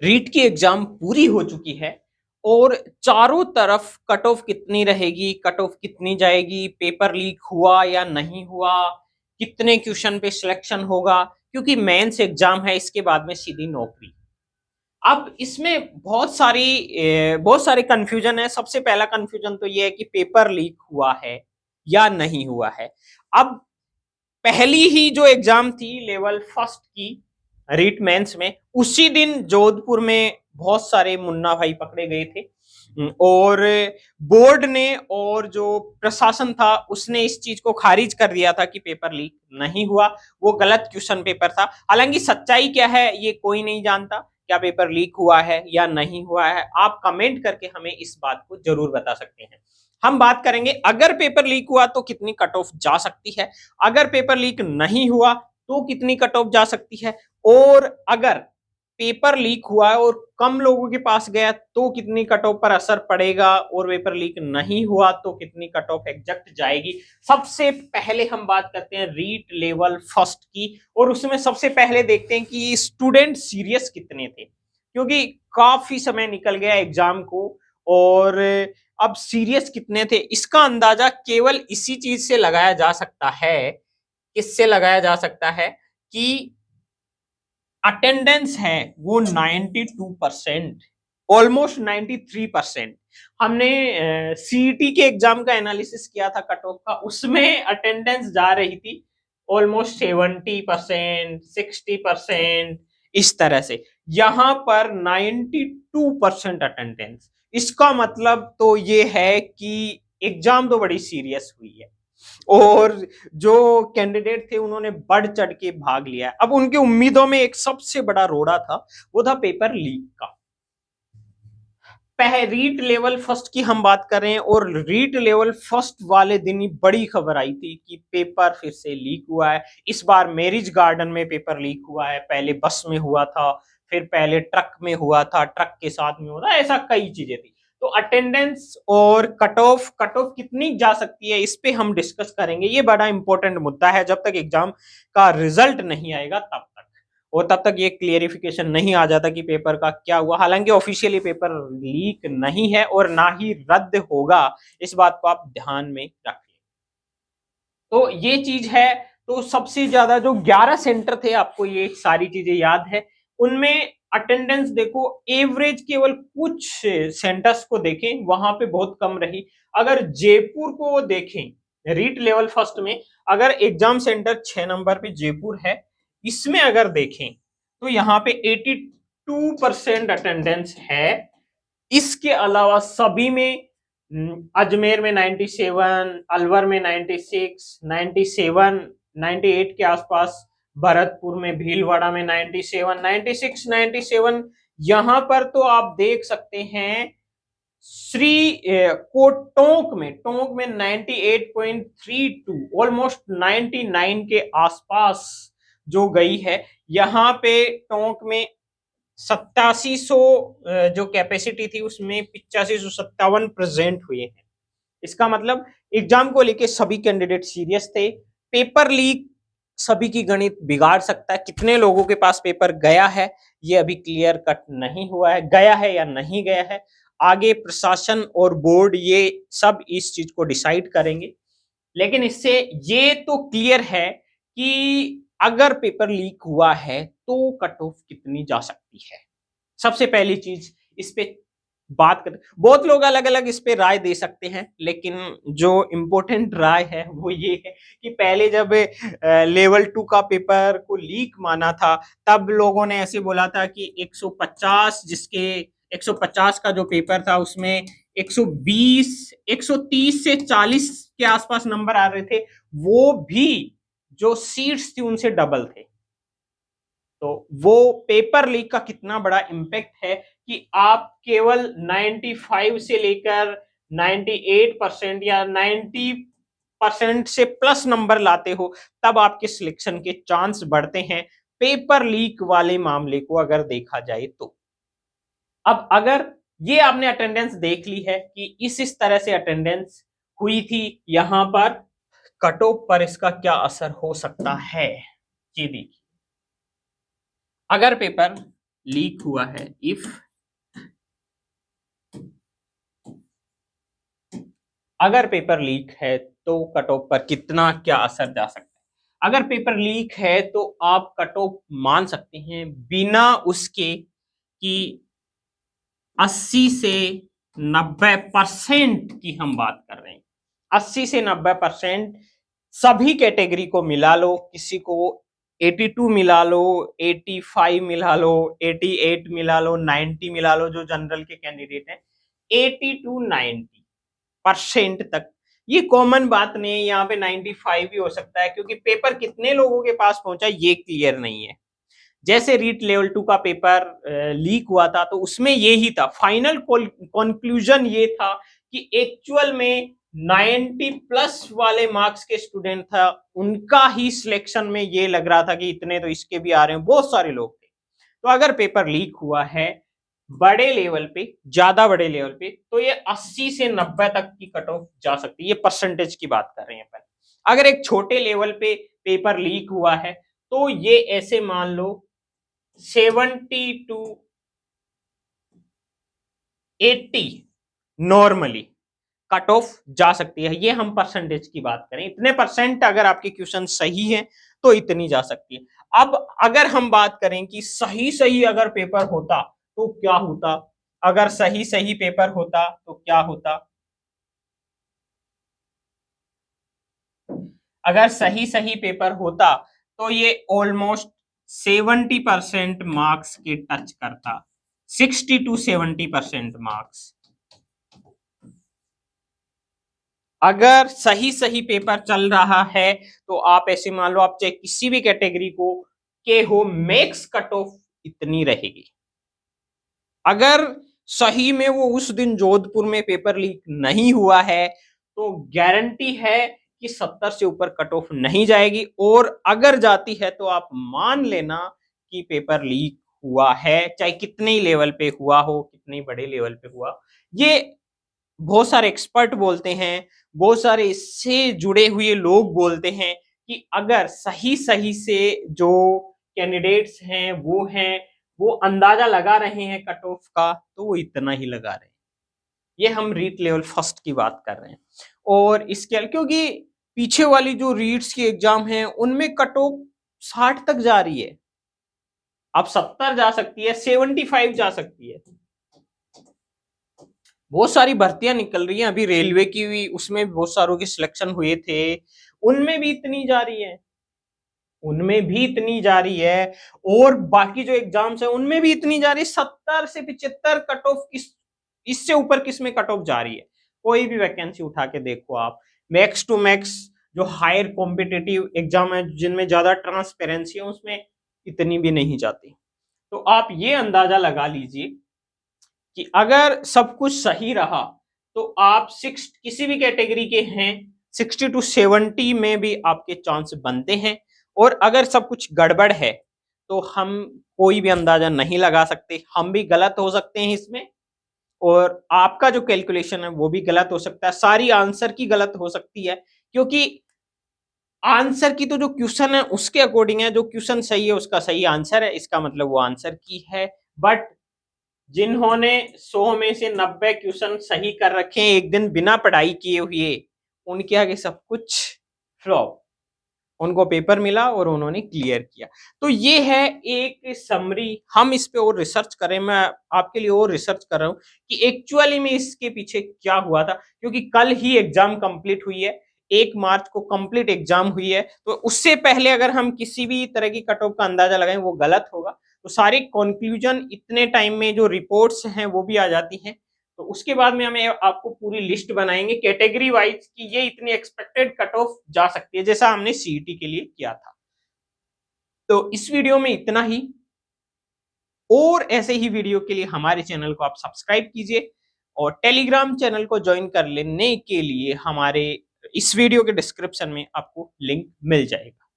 रीट की एग्जाम पूरी हो चुकी है और चारों तरफ कट ऑफ कितनी रहेगी, कट ऑफ कितनी जाएगी, पेपर लीक हुआ या नहीं हुआ, कितने क्वेश्चन पे सिलेक्शन होगा, क्योंकि मेंस एग्जाम है, इसके बाद में सीधी नौकरी। अब इसमें बहुत सारे कंफ्यूजन है। सबसे पहला कंफ्यूजन तो ये है कि पेपर लीक हुआ है या नहीं हुआ है। अब पहली ही जो एग्जाम थी लेवल फर्स्ट की रीट मेंस में, उसी दिन जोधपुर में बहुत सारे मुन्ना भाई पकड़े गए थे और बोर्ड ने और जो प्रशासन था उसने इस चीज को खारिज कर दिया था कि पेपर लीक नहीं हुआ, वो गलत क्वेश्चन पेपर था। हालांकि सच्चाई क्या है ये कोई नहीं जानता, क्या पेपर लीक हुआ है या नहीं हुआ है। आप कमेंट करके हमें इस बात को जरूर बता सकते हैं। हम बात करेंगे अगर पेपर लीक हुआ तो कितनी कट ऑफ जा सकती है, अगर पेपर लीक नहीं हुआ तो कितनी कट ऑफ जा सकती है, और अगर पेपर लीक हुआ है और कम लोगों के पास गया तो कितनी कट ऑफ पर असर पड़ेगा, और पेपर लीक नहीं हुआ तो कितनी कट ऑफ एग्जैक्ट जाएगी। सबसे पहले हम बात करते हैं रीट लेवल फर्स्ट की, और उसमें सबसे पहले देखते हैं कि स्टूडेंट सीरियस कितने थे, क्योंकि काफी समय निकल गया एग्जाम को और अब सीरियस कितने थे इसका अंदाजा केवल इसी चीज से लगाया जा सकता है। किससे लगाया जा सकता है कि अटेंडेंस है वो 92%, ऑलमोस्ट 93%। हमने सीईटी के एग्जाम का एनालिसिस किया था कट ऑफ का, उसमें अटेंडेंस जा रही थी ऑलमोस्ट 70%, 60%, इस तरह से। यहां पर 92% अटेंडेंस, इसका मतलब तो ये है कि एग्जाम तो बड़ी सीरियस हुई है और जो कैंडिडेट थे उन्होंने बढ़ चढ़ के भाग लिया। अब उनकी उम्मीदों में एक सबसे बड़ा रोड़ा था, वो था पेपर लीक का। रीट लेवल फर्स्ट की हम बात कर रहे हैं और रीट लेवल फर्स्ट वाले दिन ही बड़ी खबर आई थी कि पेपर फिर से लीक हुआ है। इस बार मैरिज गार्डन में पेपर लीक हुआ है, पहले बस में हुआ था, फिर पहले ट्रक में हुआ था, ट्रक के साथ में हुआ था, ऐसा कई चीजें थी। तो अटेंडेंस और कट ऑफ कितनी जा सकती है इस पे हम डिस्कस करेंगे। ये बड़ा इंपॉर्टेंट मुद्दा है, जब तक एग्जाम का रिजल्ट नहीं आएगा तब तक, और तब तक ये क्लियरिफिकेशन नहीं आ जाता कि पेपर का क्या हुआ। हालांकि ऑफिशियली पेपर लीक नहीं है और ना ही रद्द होगा, इस बात को आप ध्यान में रखिए। तो ये चीज है। तो सबसे ज्यादा जो 11 सेंटर थे, आपको ये सारी चीजें याद है, उनमें अटेंडेंस देखो एवरेज केवल कुछ सेंटर्स को देखें वहां पे बहुत कम रही। अगर जयपुर को देखें रीट लेवल फर्स्ट में, अगर एग्जाम सेंटर 6 नंबर पे जयपुर है, इसमें अगर देखें तो यहाँ पे 82% अटेंडेंस है। इसके अलावा सभी में अजमेर में 97, अलवर में 96, 97, 98 के आसपास, भरतपुर में भीलवाड़ा में 97, 96, 97, यहां पर तो आप देख सकते हैं। टोंक में 98.32, ऑलमोस्ट 99 के आसपास जो गई है। यहाँ पे टोंक में 8700 जो कैपेसिटी थी उसमें 8557 प्रेजेंट हुए हैं। इसका मतलब एग्जाम को लेके सभी कैंडिडेट सीरियस थे। पेपर लीक सभी की गणित बिगाड़ सकता है। कितने लोगों के पास पेपर गया है ये अभी क्लियर कट नहीं हुआ है, गया है या नहीं गया है, आगे प्रशासन और बोर्ड ये सब इस चीज को डिसाइड करेंगे। लेकिन इससे ये तो क्लियर है कि अगर पेपर लीक हुआ है तो कट ऑफ कितनी जा सकती है। सबसे पहली चीज इस पे बात कर, बहुत लोग अलग अलग इस पे राय दे सकते हैं, लेकिन जो इम्पोर्टेंट राय है वो ये है कि पहले जब लेवल 2 का पेपर को लीक माना था तब लोगों ने ऐसे बोला था कि 150, जिसके 150 का जो पेपर था उसमें 120, 130 से 40 के आसपास नंबर आ रहे थे, वो भी जो सीट्स थी उनसे डबल थे। तो वो पेपर लीक का कितना बड़ा इंपैक्ट है कि आप केवल 95 से लेकर 98% या 90% से प्लस नंबर लाते हो तब आपके सिलेक्शन के चांस बढ़ते हैं, पेपर लीक वाले मामले को अगर देखा जाए तो। अब अगर ये आपने अटेंडेंस देख ली है कि इस तरह से अटेंडेंस हुई थी, यहां पर कट ऑफ पर इसका क्या असर हो सकता है, ये देखिए। अगर पेपर लीक हुआ है, इफ अगर पेपर लीक है तो कट ऑफ पर कितना क्या असर जा सकता है। अगर पेपर लीक है तो आप कट ऑफ मान सकते हैं बिना उसके कि 80 से 90% की हम बात कर रहे हैं। 80 से 90% सभी कैटेगरी को मिला लो, किसी को 82 मिला लो, 85 मिला लो, 88 मिला लो, 90 मिला लो, जो जनरल के कैंडिडेट हैं 80 टू 90% तक। ये कॉमन बात नहीं है, यहाँ पे 95 भी हो सकता है, क्योंकि पेपर कितने लोगों के पास पहुंचा ये क्लियर नहीं है। जैसे रीट लेवल 2 का पेपर लीक हुआ था तो उसमें ये ही था, फाइनल कंक्लूजन ये था कि एक्चुअल में 90 प्लस वाले मार्क्स के स्टूडेंट था, उनका ही सिलेक्शन में ये लग रहा था कि इतने तो इसके भी आ रहे हैं, बहुत सारे लोग थे। तो अगर पेपर लीक हुआ है बड़े लेवल पे, ज्यादा बड़े लेवल पे, तो ये 80 से 90 तक की कट ऑफ जा सकती है। ये परसेंटेज की बात कर रहे हैं अपन। अगर एक छोटे लेवल पे पेपर लीक हुआ है तो ये ऐसे मान लो 70 टू 80 नॉर्मली कट ऑफ जा सकती है। ये हम परसेंटेज की बात करें, इतने परसेंट अगर आपके क्वेश्चन सही है तो इतनी जा सकती है। अब अगर हम बात करें कि सही सही अगर पेपर होता तो क्या होता, अगर सही सही पेपर होता तो क्या होता, अगर सही सही पेपर होता तो ये ऑलमोस्ट 70% मार्क्स के टच करता, 60 टू 70% मार्क्स। अगर सही सही पेपर चल रहा है तो आप ऐसे मान लो, आप चाहे किसी भी कैटेगरी को के हो, मैक्स कट ऑफ इतनी रहेगी। अगर सही में वो उस दिन जोधपुर में पेपर लीक नहीं हुआ है तो गारंटी है कि 70 से ऊपर कट ऑफ नहीं जाएगी, और अगर जाती है तो आप मान लेना कि पेपर लीक हुआ है, चाहे कितने ही लेवल पे हुआ हो, कितने बड़े लेवल पे हुआ। ये बहुत सारे एक्सपर्ट बोलते हैं, बहुत सारे इससे जुड़े हुए लोग बोलते हैं कि अगर सही सही से जो कैंडिडेट्स हैं वो अंदाजा लगा रहे हैं कट ऑफ का, तो वो इतना ही लगा रहे हैं। ये हम रीट लेवल फर्स्ट की बात कर रहे हैं। और इसके क्योंकि पीछे वाली जो रीट्स की एग्जाम है उनमें कट ऑफ 60 तक जा रही है, अब 70 जा सकती है, 75 जा सकती है। बहुत सारी भर्तियां निकल रही हैं, अभी रेलवे की भी, उसमें बहुत सारों के सिलेक्शन हुए थे, उनमें भी इतनी जा रही है, उनमें भी इतनी जा रही है। और बाकी जो एग्जाम्स है उनमें भी इतनी जा रही है, 70 से 75 कट ऑफ, इससे ऊपर किस में कट ऑफ जा रही है। कोई भी वैकेंसी उठा के देखो आप, मैक्स टू मैक्स जो हायर कॉम्पिटिटिव एग्जाम है जिनमें ज्यादा ट्रांसपेरेंसी है उसमें इतनी भी नहीं जाती। तो आप ये अंदाजा लगा लीजिए कि अगर सब कुछ सही रहा तो आप किसी भी कैटेगरी के हैं 60 टू 70 में भी आपके चांस बनते हैं। और अगर सब कुछ गड़बड़ है तो हम कोई भी अंदाजा नहीं लगा सकते, हम भी गलत हो सकते हैं इसमें, और आपका जो कैलकुलेशन है वो भी गलत हो सकता है, सारी आंसर की गलत हो सकती है, क्योंकि आंसर की तो जो क्वेश्चन है उसके अकॉर्डिंग है, जो क्वेश्चन सही है उसका सही आंसर है, इसका मतलब वो आंसर की है। बट जिन्होंने 100 में से 90 क्वेश्चन सही कर रखे हैं एक दिन बिना पढ़ाई किए हुए, उनके आगे सब कुछ फ्लॉप, उनको पेपर मिला और उन्होंने क्लियर किया। तो ये है एक समरी, हम इस पे और रिसर्च करें, मैं आपके लिए और रिसर्च कर रहा हूँ कि एक्चुअली में इसके पीछे क्या हुआ था, क्योंकि कल ही एग्जाम कंप्लीट हुई है, 1 मार्च को कंप्लीट एग्जाम हुई है, तो उससे पहले अगर हम किसी भी तरह की कट ऑफ का अंदाजा लगाएं वो गलत होगा। तो सारी कंक्लूजन इतने टाइम में जो रिपोर्ट्स हैं वो भी आ जाती हैं, तो उसके बाद में हमें आपको पूरी लिस्ट बनाएंगे कैटेगरी वाइज कि ये इतनी एक्सपेक्टेड कट ऑफ जा सकती है, जैसा हमने सीईटी के लिए किया था। तो इस वीडियो में इतना ही, और ऐसे ही वीडियो के लिए हमारे चैनल को आप सब्सक्राइब कीजिए, और टेलीग्राम चैनल को ज्वाइन कर लेने के लिए हमारे इस वीडियो के डिस्क्रिप्शन में आपको लिंक मिल जाएगा।